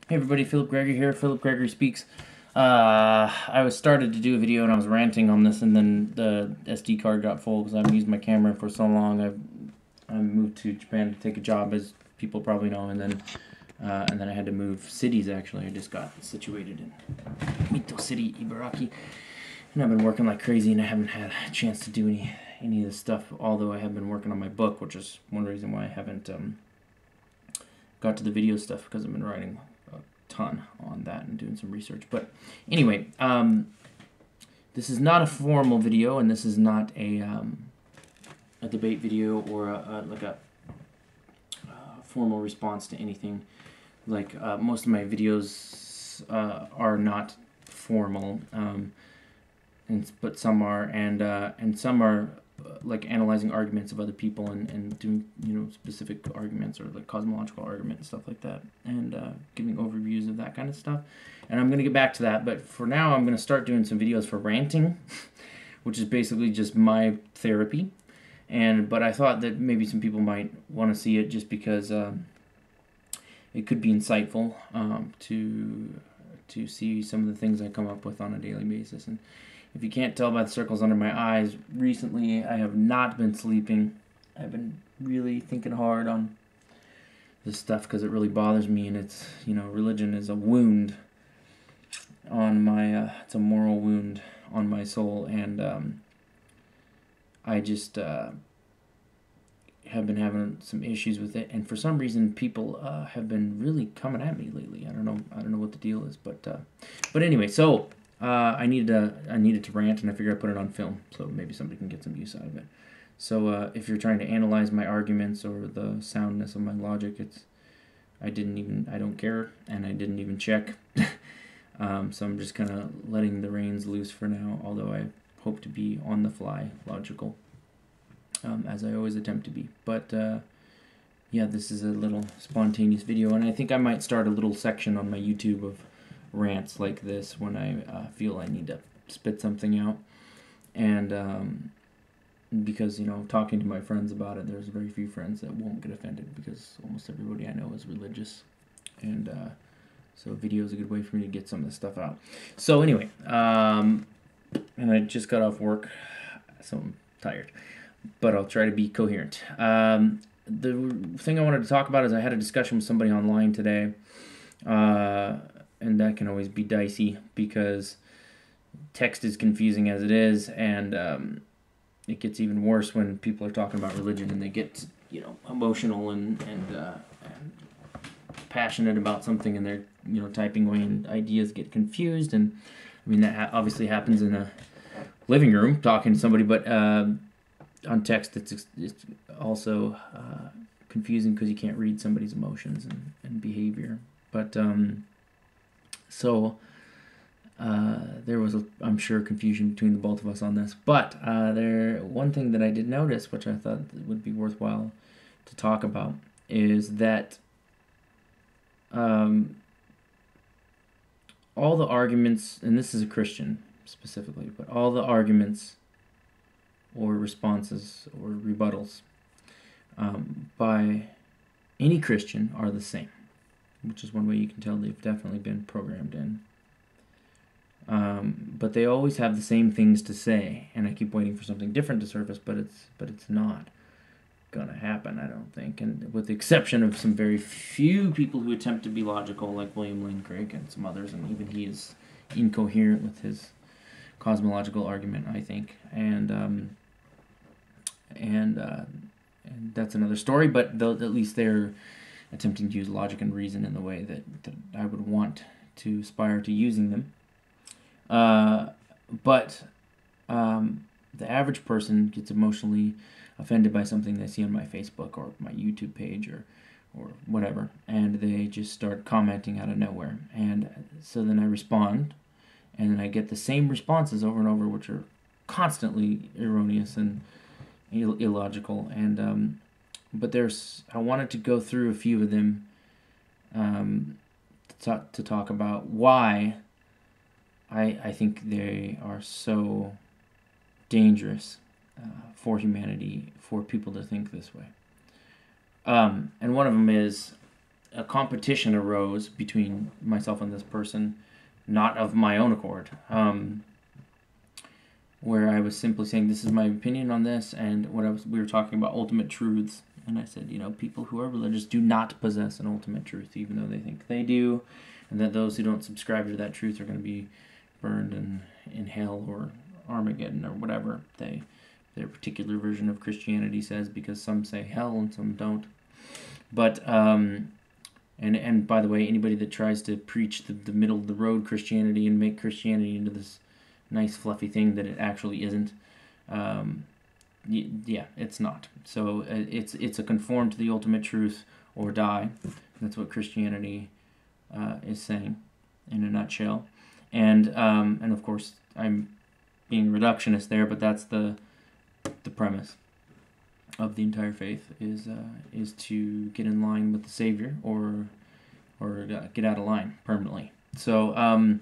Hey everybody, Philip Gregory here. Philip Gregory Speaks. I was started to do a video and I was ranting on this, and then the SD card got full because I haven't used my camera for so long. I moved to Japan to take a job, as people probably know, and then I had to move cities. Actually, I just got situated in Mito City, Ibaraki, and I've been working like crazy, and I haven't had a chance to do any of this stuff. Although I have been working on my book, which is one reason why I haven't got to the video stuff, because I've been writing ton on that and doing some research. But anyway, this is not a formal video, and this is not a debate video or a formal response to anything. Like most of my videos are not formal, but some are, and some are like analyzing arguments of other people and doing specific arguments, or like cosmological argument and stuff like that, and giving overviews of that kind of stuff. And I'm gonna get back to that, but for now I'm gonna start doing some videos for ranting, which is basically just my therapy. But I thought that maybe some people might want to see it, just because it could be insightful to see some of the things I come up with on a daily basis. And if you can't tell by the circles under my eyes, recently I have not been sleeping. I've been really thinking hard on this stuff because it really bothers me, and it's, religion is a wound on my, it's a moral wound on my soul, and I just have been having some issues with it, and for some reason people have been really coming at me lately. I don't know what the deal is, but anyway, so I needed to rant, and I figured I'd put it on film, so maybe somebody can get some use out of it. So if you're trying to analyze my arguments or the soundness of my logic, I don't care, and I didn't even check. So I'm just kind of letting the reins loose for now, although I hope to be on the fly logical, as I always attempt to be. But yeah, this is a little spontaneous video, and I think I might start a little section on my YouTube of rants like this when I feel I need to spit something out. And because, talking to my friends about it, there's very few friends that won't get offended, because almost everybody I know is religious. And so video is a good way for me to get some of this stuff out. So anyway, and I just got off work, so I'm tired, but I'll try to be coherent. The thing I wanted to talk about is I had a discussion with somebody online today, and that can always be dicey because text is confusing as it is, and it gets even worse when people are talking about religion and they get emotional and passionate about something, and they're typing away and ideas get confused. And I mean, that obviously happens in a living room talking to somebody, but on text it's also confusing because you can't read somebody's emotions and behavior. But so there was, I'm sure, confusion between the both of us on this. But one thing that I did notice, which I thought would be worthwhile to talk about, is that all the arguments, and this is a Christian specifically, but all the arguments or responses or rebuttals by any Christian are the same, which is one way you can tell they've definitely been programmed in. But they always have the same things to say, and I keep waiting for something different to surface, but it's not gonna happen, I don't think. And with the exception of some very few people who attempt to be logical, like William Lane Craig and some others, and even he is incoherent with his cosmological argument, I think. And that's another story, but at least they're attempting to use logic and reason in the way that I would want to aspire to using them. But the average person gets emotionally offended by something they see on my Facebook or my YouTube page or whatever, and they just start commenting out of nowhere. And so then I respond, and then I get the same responses over and over, which are constantly erroneous and illogical. And but I wanted to go through a few of them to talk about why I think they are so dangerous for humanity, for people to think this way. And one of them is a competition arose between myself and this person, not of my own accord, where I was simply saying, this is my opinion on this, and we were talking about ultimate truths, and I said, people who are religious do not possess an ultimate truth, even though they think they do, and that those who don't subscribe to that truth are going to be burned in hell or Armageddon or whatever their particular version of Christianity says, because some say hell and some don't. But and by the way, anybody that tries to preach the middle of the road Christianity and make Christianity into this nice fluffy thing that it actually isn't, yeah, it's not. So it's a conform to the ultimate truth or die. That's what Christianity is saying in a nutshell. And of course I'm being reductionist there, but that's the premise of the entire faith is to get in line with the Savior or get out of line permanently. So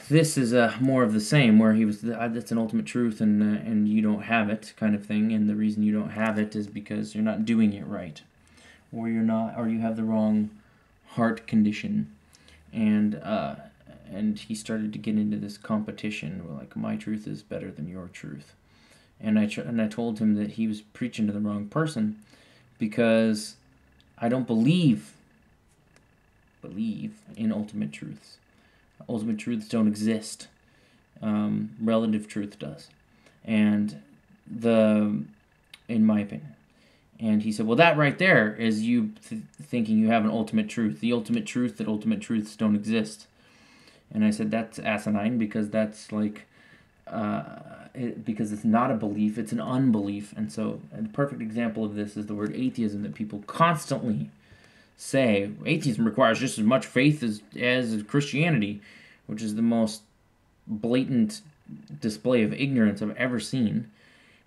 this is more of the same, where he was that's an ultimate truth and you don't have it kind of thing, and the reason you don't have it is because you're not doing it right, or you have the wrong heart condition, and he started to get into this competition where, like, my truth is better than your truth. And I told him that he was preaching to the wrong person, because I don't believe in ultimate truths. Ultimate truths don't exist. Relative truth does, and in my opinion. And he said, well, that right there is you thinking you have an ultimate truth. The ultimate truth that ultimate truths don't exist. And I said, that's asinine, because that's like, because it's not a belief, it's an unbelief. And so a perfect example of this is the word atheism that people constantly say. Atheism requires just as much faith as Christianity, which is the most blatant display of ignorance I've ever seen.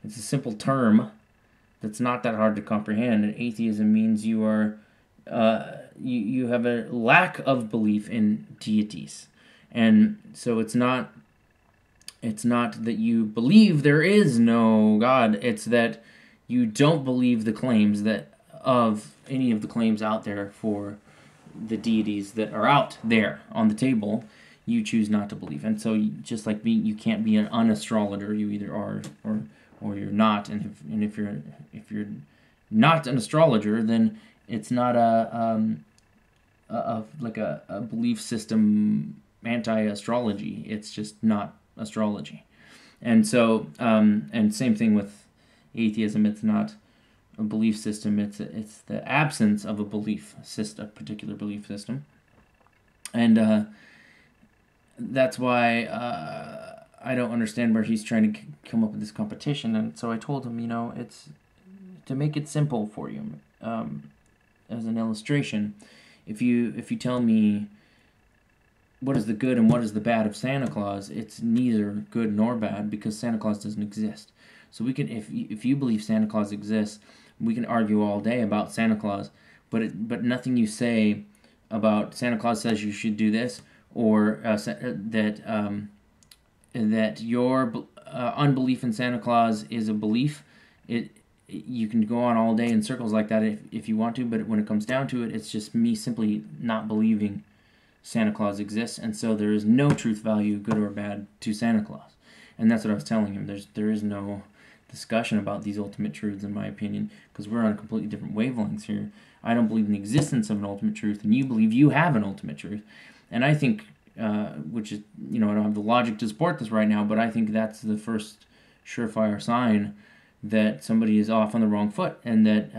It's a simple term that's not that hard to comprehend. And atheism means you are you have a lack of belief in deities. And so it's not that you believe there is no God, it's that you don't believe the claims of any of the claims out there for the deities that are out there on the table. You choose not to believe. And so just like me, you can't be an unastrologer. You either are or you're not. And if you're not an astrologer, then it's not a belief system anti-astrology. It's just not astrology. And so and same thing with atheism. It's not a belief system. It's the absence of a belief system, a particular belief system. And that's why I don't understand where he's trying to come up with this competition. And so I told him, it's to make it simple for you. As an illustration, if you tell me what is the good and what is the bad of Santa Claus, it's neither good nor bad, because Santa Claus doesn't exist. So we can, if you believe Santa Claus exists, we can argue all day about Santa Claus, but nothing you say about Santa Claus says you should do this, or that your unbelief in Santa Claus is a belief. You can go on all day in circles like that if you want to, but when it comes down to it, it's just me simply not believing Santa Claus exists, and so there is no truth value, good or bad, to Santa Claus. And that's what I was telling him. There is no discussion about these ultimate truths, in my opinion, because we're on completely different wavelengths here. I don't believe in the existence of an ultimate truth, and you believe you have an ultimate truth. And I think, which is, I don't have the logic to support this right now, but I think that's the first surefire sign that somebody is off on the wrong foot, and that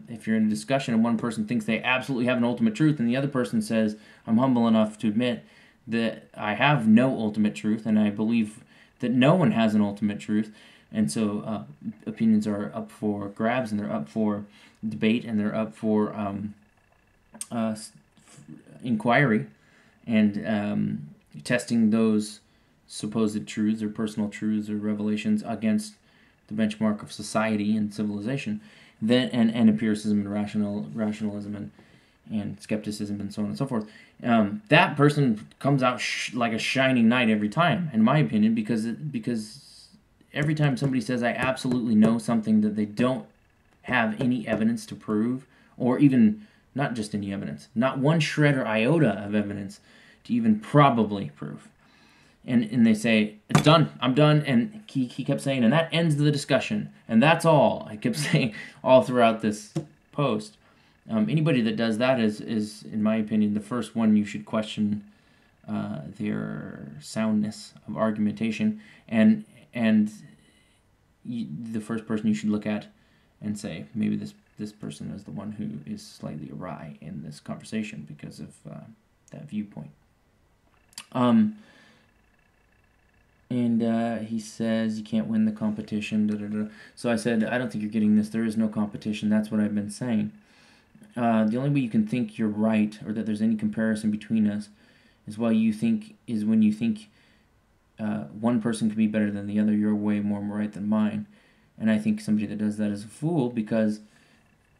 if you're in a discussion and one person thinks they absolutely have an ultimate truth, and the other person says, I'm humble enough to admit that I have no ultimate truth, and I believe that no one has an ultimate truth, and so opinions are up for grabs, and they're up for debate, and they're up for inquiry, and testing those supposed truths or personal truths or revelations against the benchmark of society and civilization, then and empiricism and rationalism and skepticism and so on and so forth. That person comes out like a shining knight every time, in my opinion, because every time somebody says I absolutely know something that they don't have any evidence to prove, or even not just any evidence, not one shred or iota of evidence to even probably prove. And they say, it's done, I'm done, and he kept saying, and that ends the discussion, and that's all. I kept saying all throughout this post. Anybody that does that is, in my opinion, the first one you should question their soundness of argumentation, and the first person you should look at and say, maybe this person is the one who is slightly awry in this conversation because of that viewpoint. And he says you can't win the competition. Da, da, da. So I said, I don't think you're getting this. There is no competition. That's what I've been saying. The only way you can think you're right or that there's any comparison between us is when you think one person can be better than the other. You're way more right than mine. And I think somebody that does that is a fool, because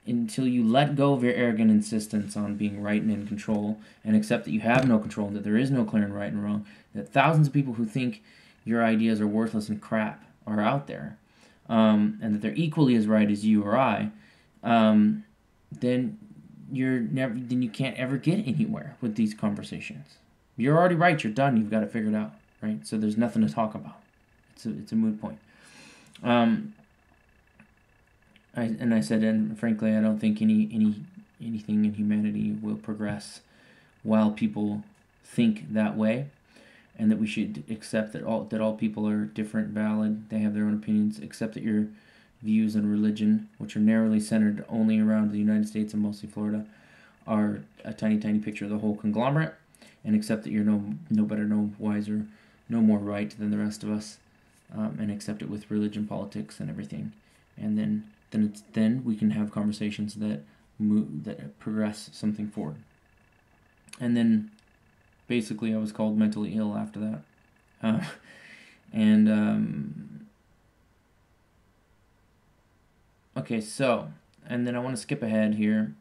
until you let go of your arrogant insistence on being right and in control and accept that you have no control, that there is no clear and right and wrong, that thousands of people who think your ideas are worthless and crap are out there, and that they're equally as right as you or I, then you can't ever get anywhere with these conversations. You're already right. You're done. You've got it figured out, right? So there's nothing to talk about. It's a moot point. I said, and frankly, I don't think anything in humanity will progress while people think that way, and that we should accept that all people are different, valid, they have their own opinions, accept that your views on religion, which are narrowly centered only around the United States and mostly Florida, are a tiny, tiny picture of the whole conglomerate, and accept that you're no better, no wiser, no more right than the rest of us, and accept it with religion, politics, and everything, and then we can have conversations that progress something forward. And then basically I was called mentally ill after that. Okay, so, and then I want to skip ahead here.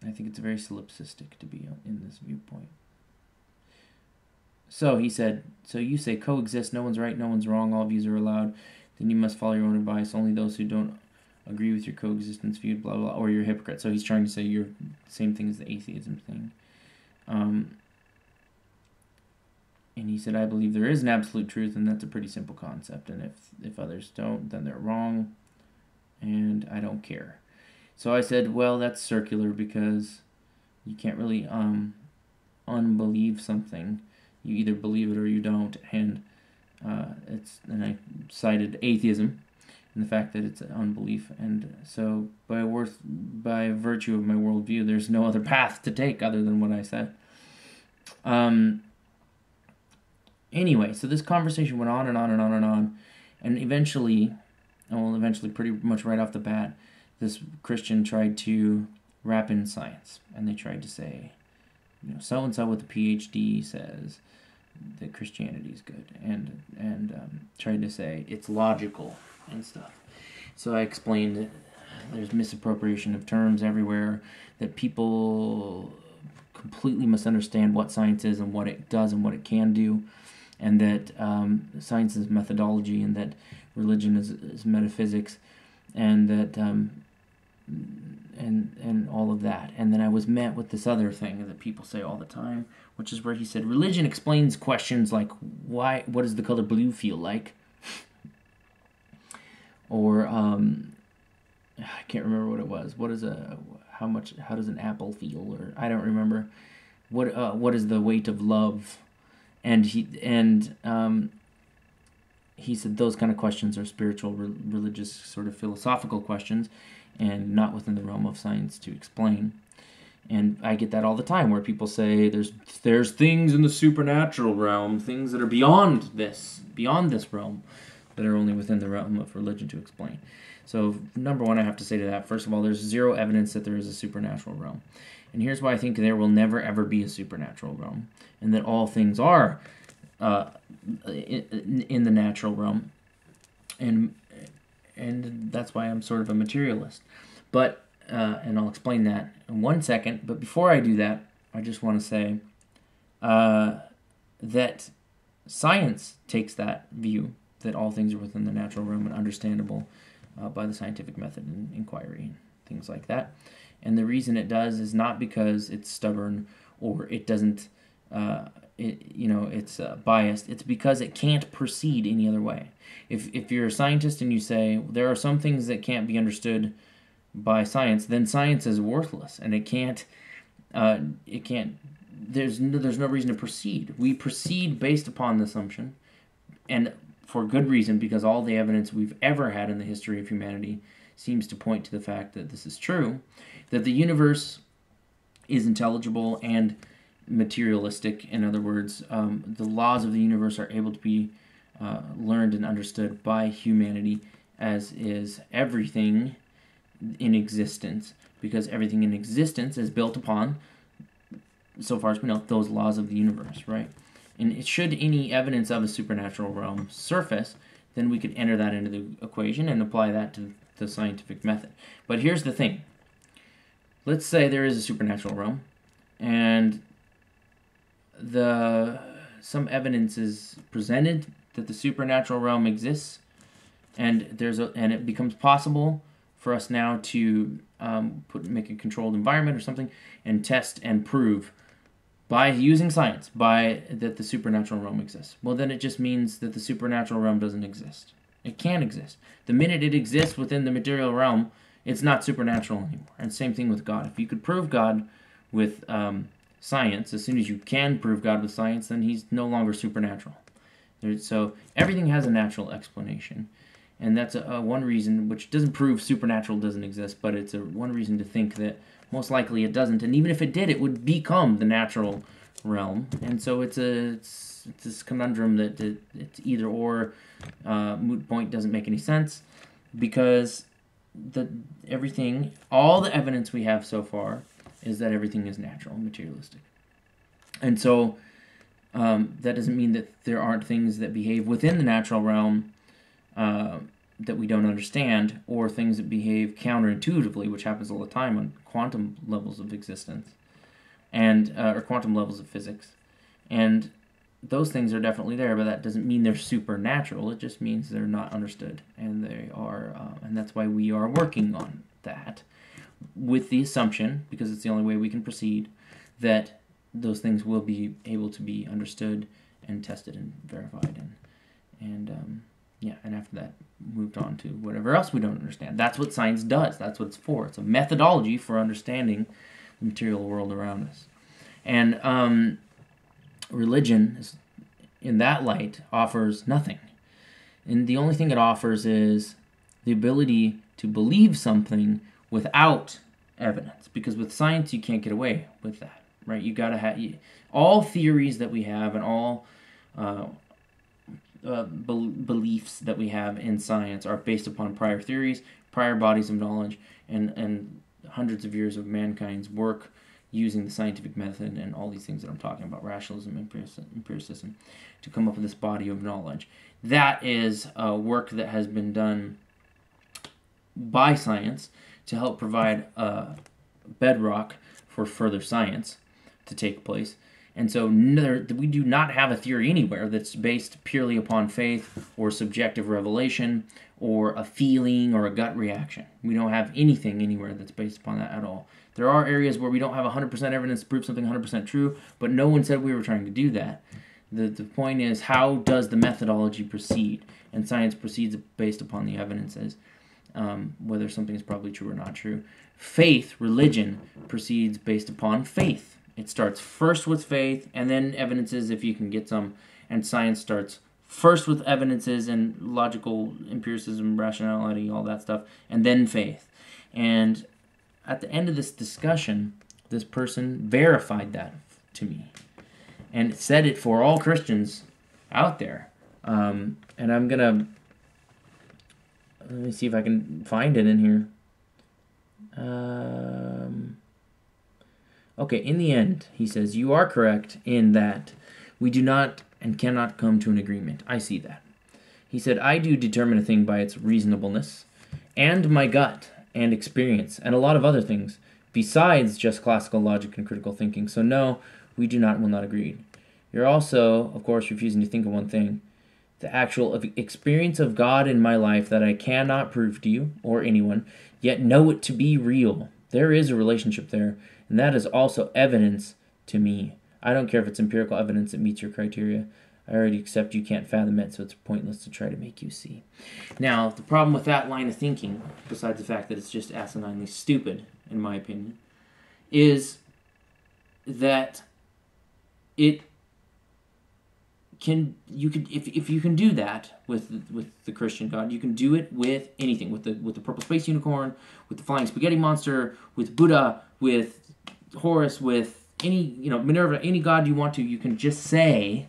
I think it's very solipsistic to be in this viewpoint. So he said, so you say coexist, no one's right, no one's wrong, all views are allowed, then you must follow your own advice, only those who don't agree with your coexistence view, blah, blah, or you're a hypocrite. So he's trying to say you're the same thing as the atheism thing. And he said, I believe there is an absolute truth, and that's a pretty simple concept, and if others don't, then they're wrong, and I don't care. So I said, well, that's circular, because you can't really unbelieve something. You either believe it or you don't, and I cited atheism and the fact that it's an unbelief, and so by virtue of my worldview, there's no other path to take other than what I said. Anyway, so this conversation went on and on and on and on, and eventually, pretty much right off the bat, this Christian tried to wrap in science, and they tried to say, so and so with a PhD says that Christianity is good, and tried to say it's logical and stuff. So I explained that there's misappropriation of terms everywhere, that people completely misunderstand what science is and what it does and what it can do, and that science is methodology, and that religion is metaphysics, and that and all of that. And then I was met with this other thing that people say all the time, which is where he said, religion explains questions like, what does the color blue feel like? Or, I can't remember what it was. How does an apple feel? Or, I don't remember. What is the weight of love? And he said those kind of questions are spiritual, religious, sort of philosophical questions, and not within the realm of science to explain. And I get that all the time, where people say there's things in the supernatural realm, things that are beyond this realm, that are only within the realm of religion to explain. So, number one, I have to say to that, first of all, there's zero evidence that there is a supernatural realm. And here's why I think there will never, ever be a supernatural realm, and that all things are in the natural realm. And that's why I'm sort of a materialist. But, and I'll explain that in 1 second, but before I do that, I just want to say that science takes that view, that all things are within the natural realm and understandable by the scientific method and inquiry and things like that. And the reason it does is not because it's stubborn or it doesn't, it's biased. It's because it can't proceed any other way. If you're a scientist and you say there are some things that can't be understood by science, then science is worthless and it can't. There's no reason to proceed. We proceed based upon the assumption, and for good reason, because all the evidence we've ever had in the history of humanity seems to point to the fact that this is true, that the universe is intelligible and materialistic. In other words, the laws of the universe are able to be learned and understood by humanity, as is everything in existence, because everything in existence is built upon, so far as we know, those laws of the universe, right? And should any evidence of a supernatural realm surface, then we could enter that into the equation and apply that to the scientific method. But here's the thing. Let's say there is a supernatural realm, and some evidence is presented that the supernatural realm exists, and it becomes possible for us now to make a controlled environment or something and test and prove by using science that the supernatural realm exists. Well, then it just means that the supernatural realm doesn't exist. It can't exist. The minute it exists within the material realm, it's not supernatural anymore. And same thing with God. If you could prove God with science, as soon as you can prove God with science, then he's no longer supernatural. So everything has a natural explanation. And that's one reason, which doesn't prove supernatural doesn't exist, but it's one reason to think that most likely it doesn't. And even if it did, it would become the natural realm. And so it's this conundrum that it's either or. Moot point doesn't make any sense, because all the evidence we have so far is that everything is natural and materialistic. And so that doesn't mean that there aren't things that behave within the natural realm that we don't understand, or things that behave counterintuitively, which happens all the time on quantum levels of existence, and or quantum levels of physics. And those things are definitely there, but that doesn't mean they're supernatural. It just means they're not understood, and they are, and that's why we are working on that, with the assumption, because it's the only way we can proceed, that those things will be able to be understood and tested and verified, and after that, moved on to whatever else we don't understand. That's what science does. That's what it's for. It's a methodology for understanding the material world around us. And religion, in that light, offers nothing. And the only thing it offers is the ability to believe something without evidence. Because with science, you can't get away with that, right? You got to have all theories that we have, and all beliefs that we have in science are based upon prior theories, prior bodies of knowledge, and hundreds of years of mankind's work using the scientific method and all these things that I'm talking about, rationalism, empiricism, to come up with this body of knowledge. That is work that has been done by science to help provide a bedrock for further science to take place. And so we do not have a theory anywhere that's based purely upon faith or subjective revelation or a feeling or a gut reaction. We don't have anything anywhere that's based upon that at all. There are areas where we don't have 100% evidence to prove something 100% true, but no one said we were trying to do that. The point is, how does the methodology proceed? And science proceeds based upon the evidences, whether something is probably true or not true. Faith, religion, proceeds based upon faith. It starts first with faith, and then evidences if you can get some. And science starts first with evidences and logical empiricism, rationality, all that stuff, and then faith. And at the end of this discussion, this person verified that to me and said it for all Christians out there. And I'm going to... Let me see if I can find it in here. Okay, in the end, he says, you are correct in that we do not and cannot come to an agreement. I see that. He said, I do determine a thing by its reasonableness, and my gut, and experience, and a lot of other things, besides just classical logic and critical thinking. So no, we will not agree. You're also, of course, refusing to think of one thing, the actual experience of God in my life that I cannot prove to you or anyone, yet know it to be real. There is a relationship there, and that is also evidence to me. I don't care if it's empirical evidence that meets your criteria. I already accept you can't fathom it, so it's pointless to try to make you see. Now, the problem with that line of thinking, besides the fact that it's just asininely stupid, in my opinion, is that if you can do that with the Christian God, you can do it with anything, with the purple space unicorn, with the flying spaghetti monster, with Buddha, with Horus, with any Minerva, any god you want to. You can just say,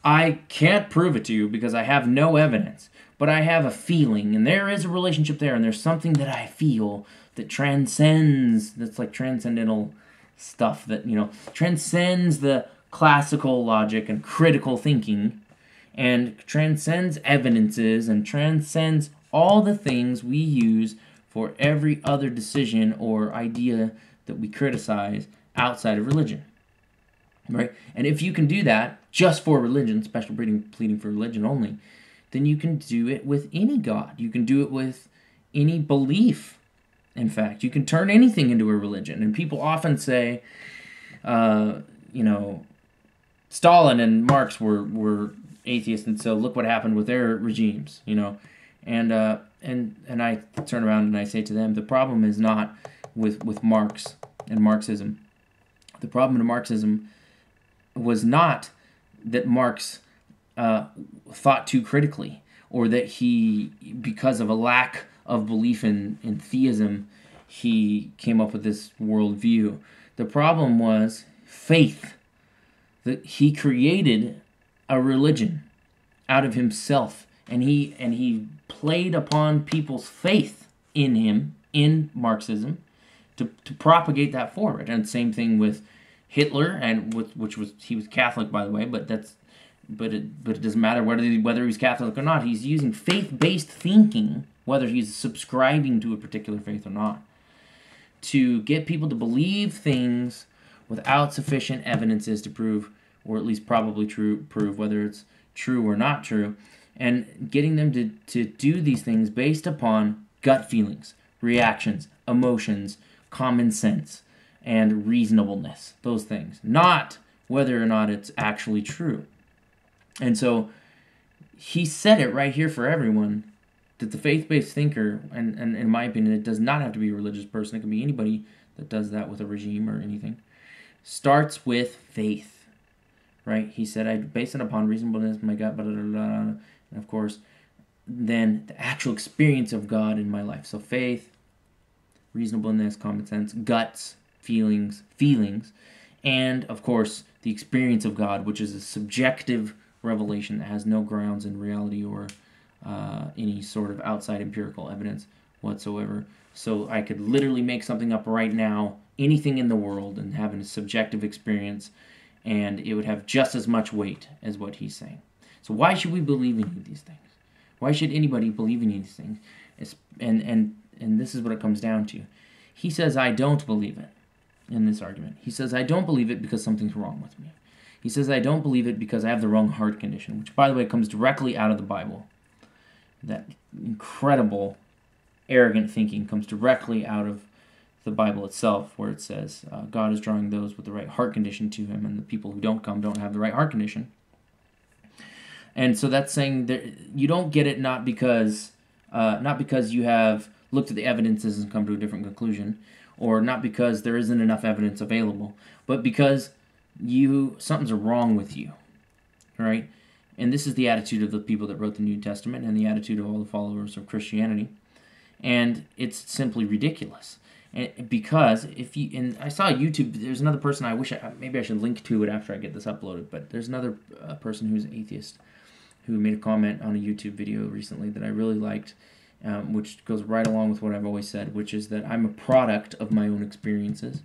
I can't prove it to you because I have no evidence, but I have a feeling, and there is a relationship there, and there's something that I feel that transcends. That's like transcendental stuff that transcends the classical logic and critical thinking, and transcends evidences and transcends all the things we use for every other decision or idea that we criticize outside of religion, right? And if you can do that just for religion, special pleading for religion only, then you can do it with any god. You can do it with any belief. In fact, you can turn anything into a religion. And people often say, Stalin and Marx were atheists, and so look what happened with their regimes, And I turn around and I say to them, the problem is not with Marx and Marxism. The problem in Marxism was not that Marx thought too critically, or that he, because of a lack of belief in theism, he came up with this worldview. The problem was faith. That he created a religion out of himself, and he played upon people's faith in him, in Marxism, to propagate that forward. And same thing with Hitler, and he was Catholic, by the way, but it doesn't matter whether he's Catholic or not. He's using faith-based thinking, whether he's subscribing to a particular faith or not, to get people to believe things without sufficient evidences to prove, or at least probably prove whether it's true or not true, and getting them to do these things based upon gut feelings, reactions, emotions, common sense, and reasonableness, those things, not whether or not it's actually true. And so he said it right here for everyone, that the faith-based thinker, and in my opinion, it does not have to be a religious person, it can be anybody that does that with a regime or anything, starts with faith, right? He said, I base it upon reasonableness, my gut, blah, blah, blah, blah, and of course, then the actual experience of God in my life. So faith, reasonableness, common sense, guts, feelings, and of course, the experience of God, which is a subjective revelation that has no grounds in reality or any sort of outside empirical evidence whatsoever. So I could literally make something up right now, anything in the world, and have a subjective experience, and it would have just as much weight as what he's saying. So why should we believe in any of these things? Why should anybody believe in these things? And this is what it comes down to. He says, I don't believe it in this argument. He says, I don't believe it because something's wrong with me. He says, I don't believe it because I have the wrong heart condition, which, by the way, comes directly out of the Bible. That incredible, arrogant thinking comes directly out of the Bible itself, where it says God is drawing those with the right heart condition to him, and the people who don't come don't have the right heart condition. And so that's saying that you don't get it not because you have looked at the evidences and come to a different conclusion, or not because there isn't enough evidence available, but because something's wrong with you, right? And this is the attitude of the people that wrote the New Testament and the attitude of all the followers of Christianity. And it's simply ridiculous. Because and I saw YouTube, there's another person maybe I should link to it after I get this uploaded, but there's another person who's an atheist who made a comment on a YouTube video recently that I really liked, which goes right along with what I've always said, which is that I'm a product of my own experiences.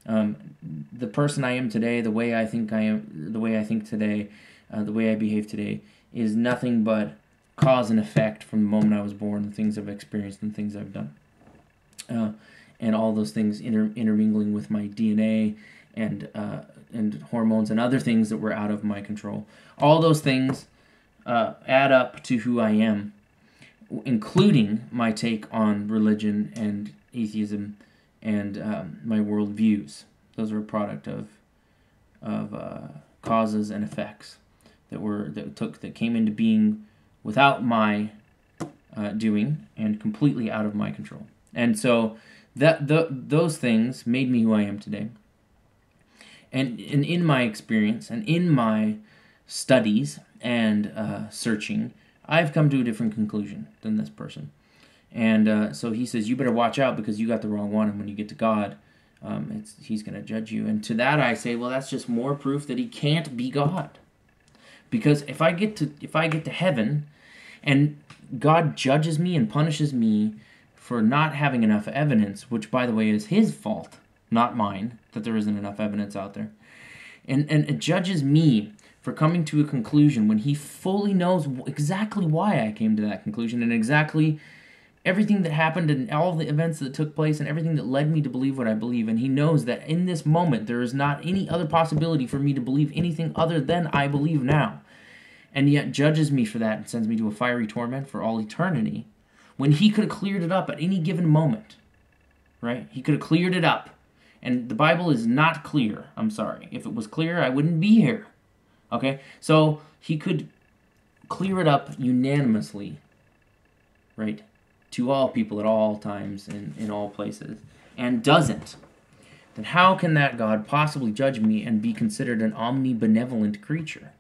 The person I am today, the way I think today, the way I behave today, is nothing but cause and effect from the moment I was born, the things I've experienced and things I've done. And all those things intermingling with my DNA and hormones and other things that were out of my control. All those things add up to who I am, including my take on religion and atheism and my worldviews. Those are a product of causes and effects that came into being without my doing and completely out of my control. And so those things made me who I am today. And in my experience and in my studies and searching, I've come to a different conclusion than this person. And so he says, you better watch out because you got the wrong one, and when you get to God, he's going to judge you. And to that I say, well, that's just more proof that he can't be God. Because if I get to heaven and God judges me and punishes me for not having enough evidence, which, by the way, is his fault, not mine, that there isn't enough evidence out there, and it judges me for coming to a conclusion when he fully knows exactly why I came to that conclusion and exactly everything that happened and all the events that took place and everything that led me to believe what I believe. And he knows that in this moment there is not any other possibility for me to believe anything other than I believe now. And yet judges me for that and sends me to a fiery torment for all eternity when he could have cleared it up at any given moment. Right? He could have cleared it up. And the Bible is not clear. I'm sorry. If it was clear, I wouldn't be here. Okay? So he could clear it up unanimously. Right? To all people at all times and in all places. And doesn't. Then how can that God possibly judge me and be considered an omnibenevolent creature?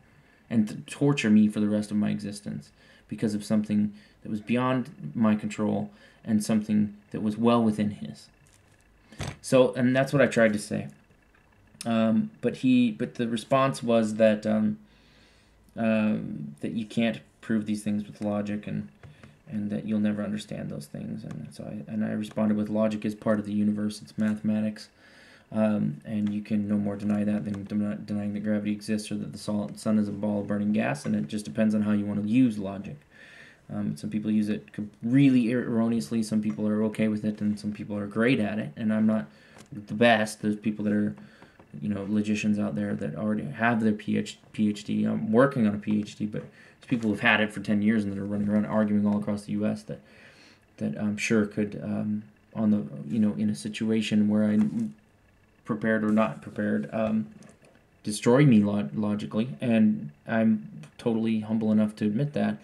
And torture me for the rest of my existence because of something that was beyond my control and something that was well within his. So, and that's what I tried to say. But the response was that that you can't prove these things with logic and that you'll never understand those things. And so I responded with logic is part of the universe. It's mathematics. And you can no more deny that than denying that gravity exists or that the sun is a ball of burning gas, and it just depends on how you want to use logic. Some people use it really erroneously, some people are okay with it, and some people are great at it, and I'm not the best. There's people that are, logicians out there that already have their PhD. I'm working on a PhD, but there's people who've had it for 10 years and that are running around arguing all across the U.S. that I'm sure could, in a situation where I'm prepared or not prepared, destroy me logically, and I'm totally humble enough to admit that.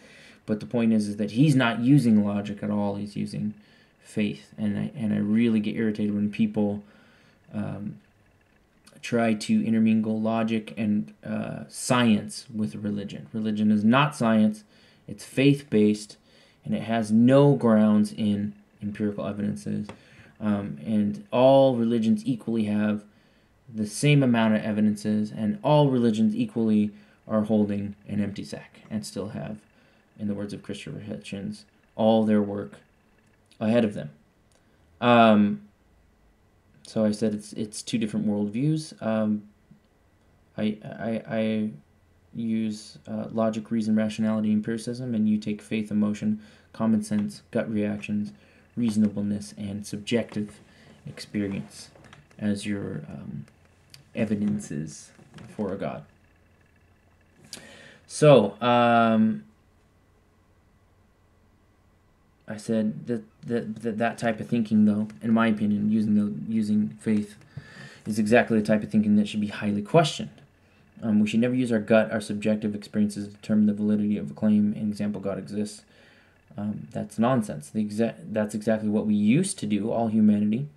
But the point is that he's not using logic at all. He's using faith, and I really get irritated when people try to intermingle logic and science with religion. Religion is not science; it's faith-based, and it has no grounds in empirical evidences. And all religions equally have the same amount of evidences, and all religions equally are holding an empty sack and still have, in the words of Christopher Hitchens, all their work ahead of them. So I said it's two different worldviews. I use logic, reason, rationality, empiricism, and you take faith, emotion, common sense, gut reactions, reasonableness, and subjective experience as your evidences for a God. So, I said that type of thinking, though, in my opinion, using faith, is exactly the type of thinking that should be highly questioned. We should never use our gut, our subjective experiences to determine the validity of a claim. An example, God exists. That's nonsense. That's exactly what we used to do, all humanity,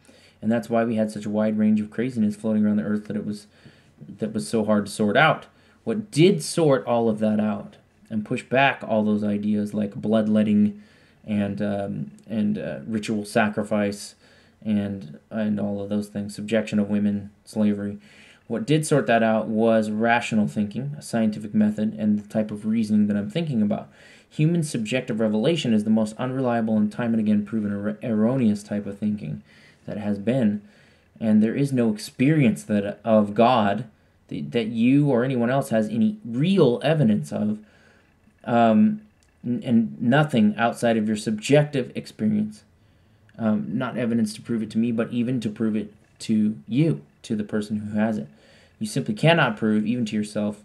and that's why we had such a wide range of craziness floating around the earth that was so hard to sort out. What did sort all of that out and push back all those ideas like bloodletting and ritual sacrifice and all of those things, subjection of women, slavery. What did sort that out was rational thinking, a scientific method, and the type of reasoning that I'm thinking about. Human subjective revelation is the most unreliable and time and again proven erroneous type of thinking that has been. And there is no experience of God that you or anyone else has any real evidence of, and nothing outside of your subjective experience. Not evidence to prove it to me, but even to prove it to you, to the person who has it. You simply cannot prove, even to yourself,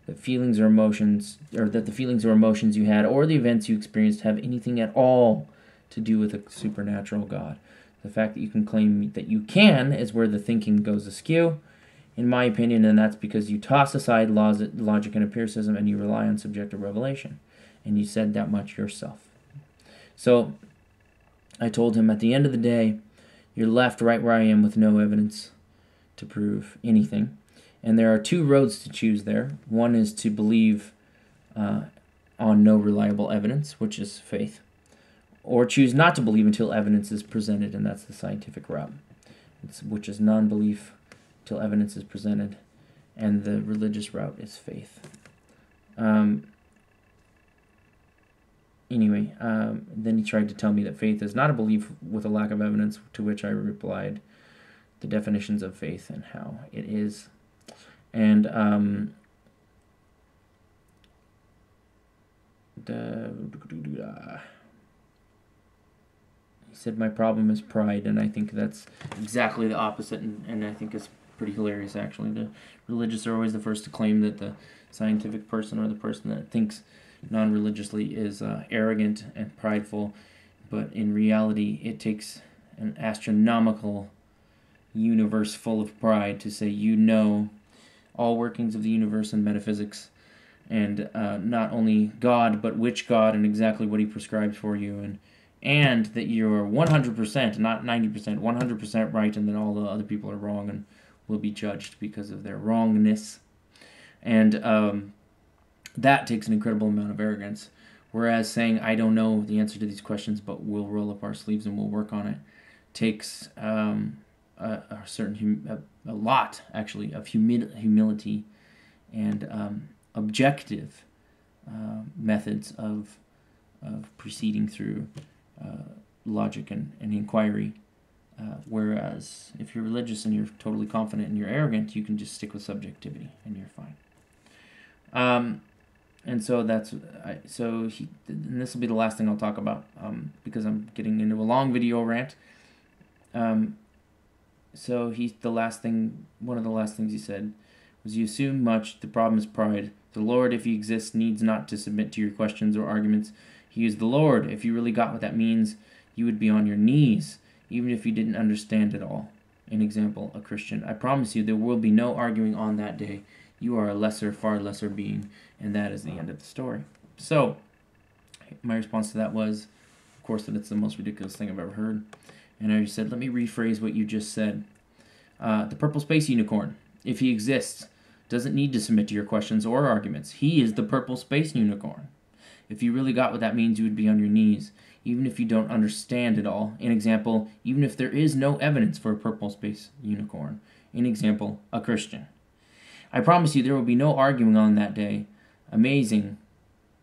that feelings or emotions, or that the feelings or emotions you had or the events you experienced have anything at all to do with a supernatural God. The fact that you can claim that you can is where the thinking goes askew, in my opinion, and that's because you toss aside logic and empiricism and you rely on subjective revelation. And you said that much yourself. So I told him, at the end of the day, you're left right where I am with no evidence to prove anything. And there are two roads to choose there. One is to believe on no reliable evidence, which is faith, or choose not to believe until evidence is presented, and that's the scientific route, which is non-belief till evidence is presented, and the religious route is faith. Anyway, then he tried to tell me that faith is not a belief with a lack of evidence, to which I replied the definitions of faith and how it is. And he said my problem is pride, and I think that's exactly the opposite, and I think it's pretty hilarious, actually. The religious are always the first to claim that the scientific person or the person that thinks non-religiously is arrogant and prideful, but in reality it takes an astronomical universe full of pride to say you know all workings of the universe and metaphysics, and not only God, but which God and exactly what he prescribes for you, and that you're 100%, not 90%, 100% right, and then all the other people are wrong and will be judged because of their wrongness. And that takes an incredible amount of arrogance. Whereas saying, I don't know the answer to these questions, but we'll roll up our sleeves and we'll work on it, takes a lot, actually, of humility and objective methods of proceeding through logic and inquiry. Whereas if you're religious and you're totally confident and you're arrogant, you can just stick with subjectivity and you're fine. And so that's and this will be the last thing I'll talk about because I'm getting into a long video rant. So one of the last things he said was, you assume much, the problem is pride. The Lord, if he exists, needs not to submit to your questions or arguments. He is the Lord. If you really got what that means, you would be on your knees, even if you didn't understand it all. An example, a Christian. I promise you there will be no arguing on that day. You are a lesser, far lesser being, and that is the end of the story. So, my response to that was, of course, that it's the most ridiculous thing I've ever heard. And I said, let me rephrase what you just said. The purple space unicorn, if he exists, doesn't need to submit to your questions or arguments. He is the purple space unicorn. If you really got what that means, you would be on your knees, even if you don't understand it all. An example, even if there is no evidence for a purple space unicorn. An example, a Christian. I promise you there will be no arguing on that day. Amazing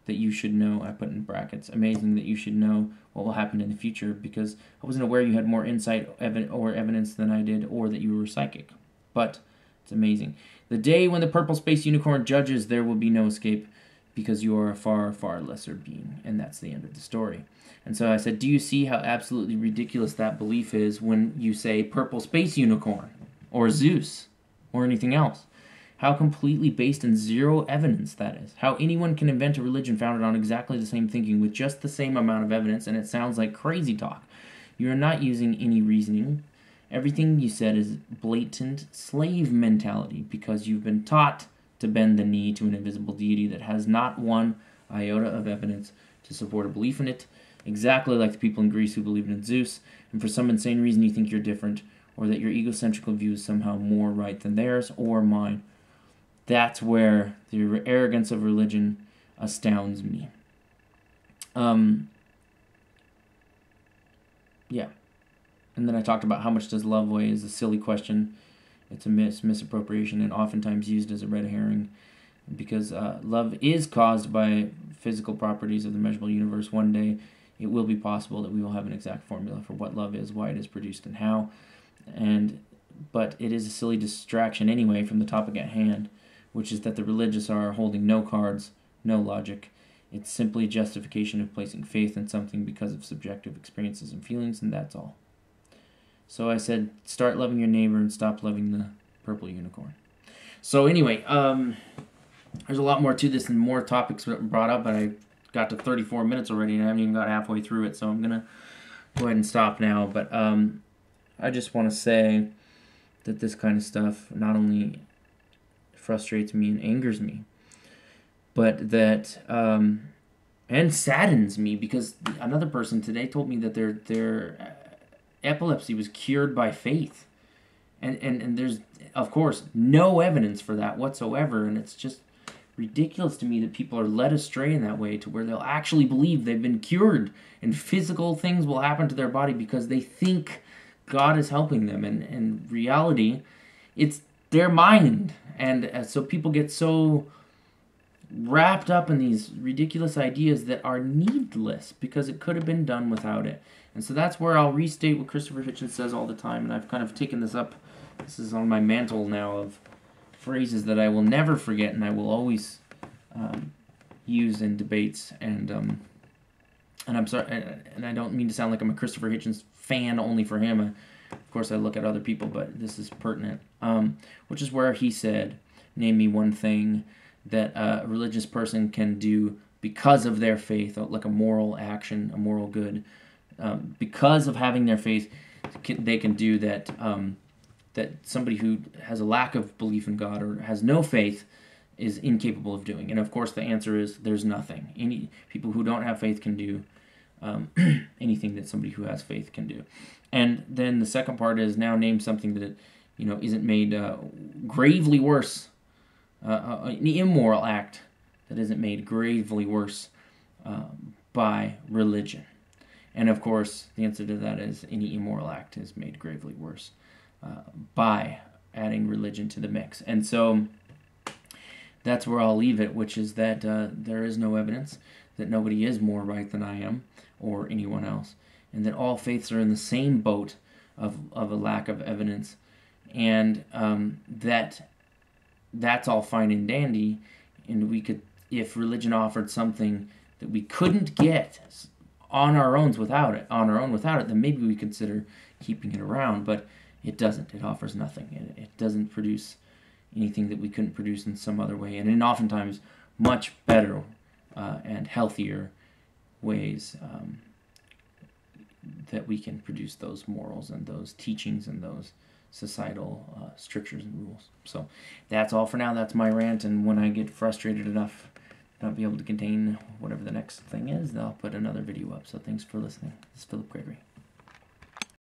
that you should know, I put in brackets, amazing that you should know what will happen in the future, because I wasn't aware you had more insight or evidence than I did, or that you were psychic. But it's amazing. The day when the purple space unicorn judges, there will be no escape, because you are a far, far lesser being. And that's the end of the story. And so I said, do you see how absolutely ridiculous that belief is when you say purple space unicorn, or Zeus, or anything else? How completely based in zero evidence that is. How anyone can invent a religion founded on exactly the same thinking with just the same amount of evidence, and it sounds like crazy talk. You are not using any reasoning. Everything you said is blatant slave mentality, because you've been taught to bend the knee to an invisible deity that has not one iota of evidence to support a belief in it, exactly like the people in Greece who believed in Zeus, and for some insane reason you think you're different, or that your egocentric view is somehow more right than theirs or mine. That's where the arrogance of religion astounds me. Yeah. And then I talked about how much does love weigh is a silly question. It's a misappropriation and oftentimes used as a red herring, because love is caused by physical properties of the measurable universe. One day it will be possible that we will have an exact formula for what love is, why it is produced, and how. But it is a silly distraction anyway from the topic at hand, which is that the religious are holding no cards, no logic. It's simply justification of placing faith in something because of subjective experiences and feelings, and that's all. So I said, start loving your neighbor and stop loving the purple unicorn. So anyway, there's a lot more to this and more topics brought up, but I got to 34 minutes already and I haven't even got halfway through it, so I'm going to go ahead and stop now. But I just want to say that this kind of stuff not only frustrates me and angers me, but that and saddens me, because another person today told me that their epilepsy was cured by faith, and there's of course no evidence for that whatsoever, and it's just ridiculous to me that people are led astray in that way to where they'll actually believe they've been cured and physical things will happen to their body because they think God is helping them, and in reality it's their mind. And so people get so wrapped up in these ridiculous ideas that are needless because it could have been done without it. And so that's where I'll restate what Christopher Hitchens says all the time, and I've kind of taken this up. This is on my mantle now of phrases that I will never forget and I will always use in debates. And I'm sorry, and I don't mean to sound like I'm a Christopher Hitchens fan only for him. Of course, I look at other people, but this is pertinent. Which is where he said, "Name me one thing that a religious person can do because of their faith, like a moral action, a moral good, because of having their faith, they can do that that somebody who has a lack of belief in God or has no faith is incapable of doing." And of course the answer is there's nothing. Any people who don't have faith can do anything that somebody who has faith can do. And then the second part is, now name something that isn't made gravely worse, an immoral act that isn't made gravely worse by religion. And of course the answer to that is any immoral act is made gravely worse by adding religion to the mix. And so that's where I'll leave it, which is that there is no evidence that nobody is more right than I am or anyone else, and that all faiths are in the same boat of a lack of evidence, and that's all fine and dandy. And we could, if religion offered something that we couldn't get on our own without it, then maybe we consider keeping it around. But it doesn't. It offers nothing. It doesn't produce anything that we couldn't produce in some other way, and in oftentimes much better and healthier ways that we can produce those morals and those teachings and those societal strictures and rules. So that's all for now. That's my rant, and when I get frustrated enough to not be able to contain whatever the next thing is, I'll put another video up. So thanks for listening. This is Philip Gregory.